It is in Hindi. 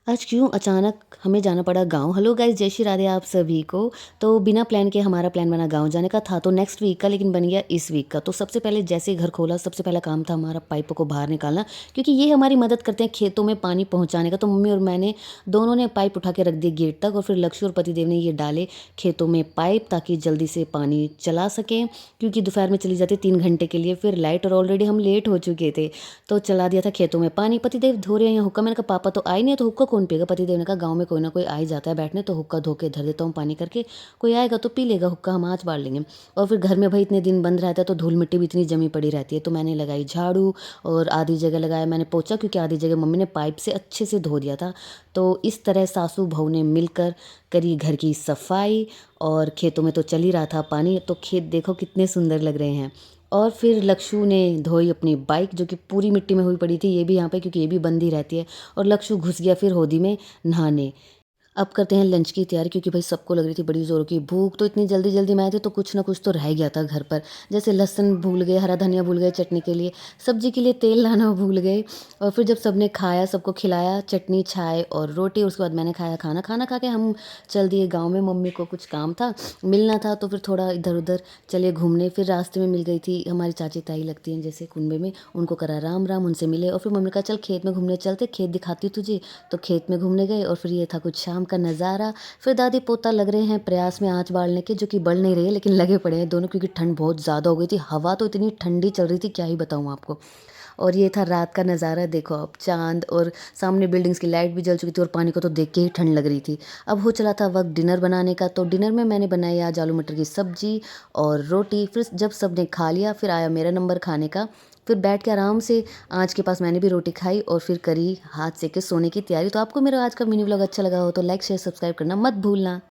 आज क्यों अचानक हमें जाना पड़ा गाँव? हेलो गाइस, जय श्री राधे आप सभी को। तो बिना प्लान के हमारा प्लान बना गाँव जाने का था, तो नेक्स्ट वीक का, लेकिन बन गया इस वीक का। तो सबसे पहले जैसे ही घर खोला, सबसे पहला काम था हमारा पाइपों को बाहर निकालना, क्योंकि ये हमारी मदद करते हैं खेतों में पानी पहुँचाने का। तो मम्मी और मैंने दोनों ने पाइप उठा के रख दिए गेट तक, और फिर लक्ष्य और पतिदेव ने ये डाले खेतों में पाइप, ताकि जल्दी से पानी चला सकें, क्योंकि दोपहर में चली जाती 3 घंटे के लिए फिर लाइट, और ऑलरेडी हम लेट हो चुके थे। तो चला दिया था खेतों में पानी। पतिदेव धो रहे हैं हुक्का। मैंने कहा पापा तो आए नहीं है, तो हुक्का कौन पिएगा? पतिदेव ने कहा गाँव में कोई ना कोई आ ही जाता है बैठने, तो हुक्का धो के धर देता हूँ पानी करके, कोई आएगा तो पी लेगा हुक्का, हम आज बाढ़ लेंगे। और फिर घर में भाई इतने दिन बंद रहता है तो धूल मिट्टी भी इतनी जमी पड़ी रहती है, तो मैंने लगाई झाड़ू, और आधी जगह लगाया मैंने पोछा, क्योंकि आधी जगह मम्मी ने पाइप से अच्छे से धो दिया था। तो इस तरह सासू बहू ने मिलकर करी घर की सफाई, और खेतों में तो चल ही रहा था पानी, तो खेत देखो कितने सुंदर लग रहे हैं। और फिर लक्षु ने धोई अपनी बाइक, जो कि पूरी मिट्टी में हुई पड़ी थी, ये भी यहाँ पे, क्योंकि ये भी बंद ही रहती है। और लक्षु घुस गया फिर होदी में नहाने। अब करते हैं लंच की तैयारी, क्योंकि भाई सबको लग रही थी बड़ी ज़ोरों की भूख। तो इतनी जल्दी जल्दी में आए थे, तो कुछ ना कुछ तो रह गया था घर पर। जैसे लहसुन भूल गए, हरा धनिया भूल गए चटनी के लिए, सब्जी के लिए तेल लाना भूल गए। और फिर जब सबने खाया, सबको खिलाया चटनी चाय और रोटी, उसके बाद मैंने खाया खाना। खाना खा के हम चल दिए गाँव में, मम्मी को कुछ काम था, मिलना था, तो फिर थोड़ा इधर उधर चले घूमने। फिर रास्ते में मिल गई थी हमारी चाची ताई लगती हैं जैसे कुनबे में, उनको करा राम राम, उनसे मिले। और फिर मम्मी ने कहा चल खेत में घूमने चलते, खेत दिखाती हूँ तुझे। तो खेत में घूमने गए, और फिर ये था कुछ शाम का नज़ारा। फिर दादी पोता लग रहे हैं प्रयास में आँच बालने के, जो कि बढ़ नहीं रही है, लेकिन लगे पड़े हैं दोनों, क्योंकि ठंड बहुत ज़्यादा हो गई थी। हवा तो इतनी ठंडी चल रही थी, क्या ही बताऊँ आपको। और ये था रात का नज़ारा, देखो अब चाँद, और सामने बिल्डिंग्स की लाइट भी जल चुकी थी, और पानी को तो देख के ही ठंड लग रही थी। अब हो चला था वक्त डिनर बनाने का। तो डिनर में मैंने बनाई आज आलू मटर की सब्जी और रोटी। फिर जब सबने खा लिया, फिर आया मेरा नंबर खाने का। फिर बैठ के आराम से आँच के पास मैंने भी रोटी खाई, और फिर करी हाथ सेक के सोने की तैयारी। तो आपको मेरा आज का मिनी व्लॉग अच्छा लगा हो तो लाइक शेयर सब्सक्राइब करना मत भूलना।